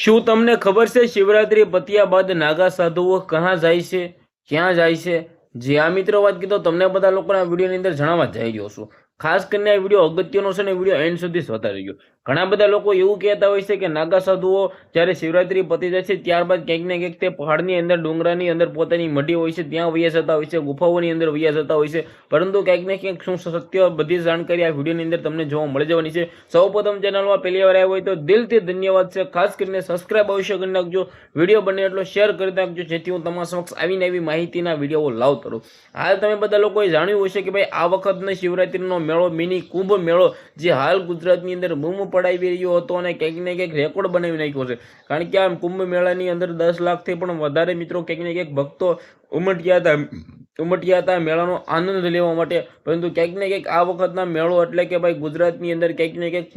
શું તમને ખબર છે શિવરાત્રી પત્યા બાદ નાગા સાધુઓ ક્યાં જાય છે, ક્યાં જાય છે? જે આ મિત્રો વાત કીધો તમને બધા લોકોના વિડીયોની અંદર જણાવવા જઈ રહ્યો છું. ખાસ કરીને આ વિડીયો અગત્યનો છે ને વિડીયો એન્ડ સુધી જોતા રહેજો. ઘણા બધા લોકો એવું કહેતા હોય છે કે નાગા સાધુઓ જ્યારે શિવરાત્રી પતી જાય છે ત્યારબાદ ક્યાંક ને ક્યાંક તે પહાડની અંદર ડુંગરાની અંદર પોતાની મઢી હોય છે ત્યાં વયા જતા હોય છે, ગુફાઓની અંદર વયા જતા હોય છે. પરંતુ ક્યાંક ને ક્યાંક શું સત્ય બધી જાણકારી આ વિડીયોની અંદર તમને જોવા મળી જવાની છે. સૌપ્રથમ ચેનલમાં પહેલી વાર આવ્યા હોય તો દિલથી ધન્યવાદ છે. ખાસ કરીને સબસ્ક્રાઇબ અવશ્ય કરી નાખજો, વિડીયો બને એટલો શેર કરી નાખજો જેથી હું તમારા સમક્ષ આવીને આવી માહિતીના વિડીયો લાવતો રહું. હાલ તમે બધા લોકોએ જાણ્યું હશે કે ભાઈ આ વખતનો શિવરાત્રીનો મેળો મિની કુંભ મેળો જે હાલ ગુજરાતની અંદર બૂમ પડાવી રહ્યો હતો અને ક્યાંક ને ક્યાંક રેકોર્ડ બનાવી નાખ્યો છે. કારણ કે આ કુંભ મેળાની અંદર 10 લાખથી પણ વધારે મિત્રો ક્યાંક ને ક્યાંક ભક્તો ઉમટ્યા હતા મેળાનો આનંદ લેવા માટે. પરંતુ ક્યાંક ને ક્યાંક આ વખતના મેળો એટલે કે ભાઈ ગુજરાતની અંદર ક્યાંક ને ક્યાંક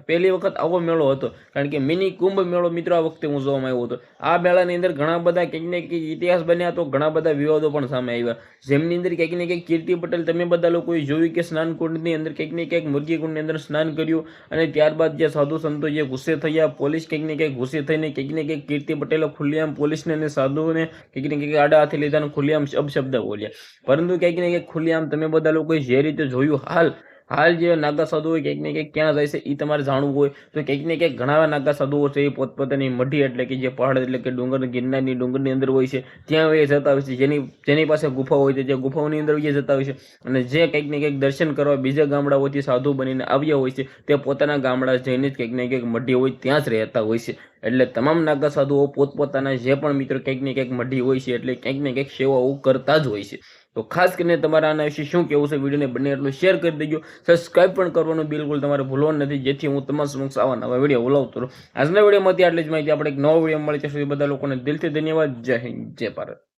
પહેલી વખત આવો મેળો હતો. કારણ કે મિની કુંભ મેળો મિત્રો આ વખતે ઉજવવામાં આવ્યો હતો. આ મેળાની અંદર ઘણા બધા ક્યાંક ને ક્યાંક ઇતિહાસ બન્યા તો ઘણા બધા વિવાદો પણ સામે આવ્યા. જેમની અંદર ક્યાંક ને ક્યાંક કીર્તિ પટેલ તમે બધા લોકોએ જોયું કે સ્નાન કુંડની અંદર ક્યાંક ને ક્યાંક મુરગી કુંડની અંદર સ્નાન કર્યું અને ત્યારબાદ જે સાધુ સંતો જે ગુસ્સે થયા, પોલીસ ક્યાંક ને ક્યાંક ગુસ્સે થઈને ક્યાંક ને ક્યાંક કીર્તિ પટેલે ખુલ્લેઆમ પોલીસને અને સાધુઓને ક્યાંક ને ક્યાંક આડા હાથે લીધા અને ખુલ્લેઆમ અપશબ્દ બોલ્યા. પરંતુ ક્યાંક ને ક્યાંક ખુલ્લેઆમ તમે બધા લોકોએ જે રીતે જોયું હાલ જે નાગા સાધુઓ ક્યાંક ને ક્યાંક ક્યાં જાય છે એ તમારે જાણવું હોય તો ક્યાંક ને ક્યાંક ઘણા નાગા સાધુઓ છે એ પોતપોતાની મઢી એટલે કે જે પહાડ એટલે કે ડુંગર ગિરનારની ડુંગરની અંદર હોય છે ત્યાં એ જતા હોય છે. જેની પાસે ગુફા હોય છે જે ગુફાઓની અંદર એ જતા હોય છે. અને જે કંઈક ને કંઈક દર્શન કરવા બીજા ગામડાઓથી સાધુ બનીને આવ્યા હોય છે તે પોતાના ગામડા જઈને જ કંઈક ને કંઈક મઢી હોય ત્યાં જ રહેતા હોય છે. એટલે તમામ નાગા સાધુઓ પોતપોતાના જે પણ મિત્રો કંઈક ને કંઈક મઢી હોય છે એટલે કંઈક ને કંઈક સેવાઓ કરતા જ હોય છે. તો ખાસ કરીને તમારા આના વિશે શું કહેવું છે વિડીયોને બને એટલું શેર કરી દેજો. સબસ્ક્રાઇબ પણ કરવાનું બિલકુલ તમારે ભૂલવાનું નથી જેથી હું તમારા સમક્ષ આવા નવા વિડીયો લાવતો રહું. આજના વિડીયોમાંથી આટલી જ માહિતી. આપણે એક નવો વિડીયો મળે છે. બધા લોકોને દિલથી ધન્યવાદ. જય હિન્દ, જય ભારત.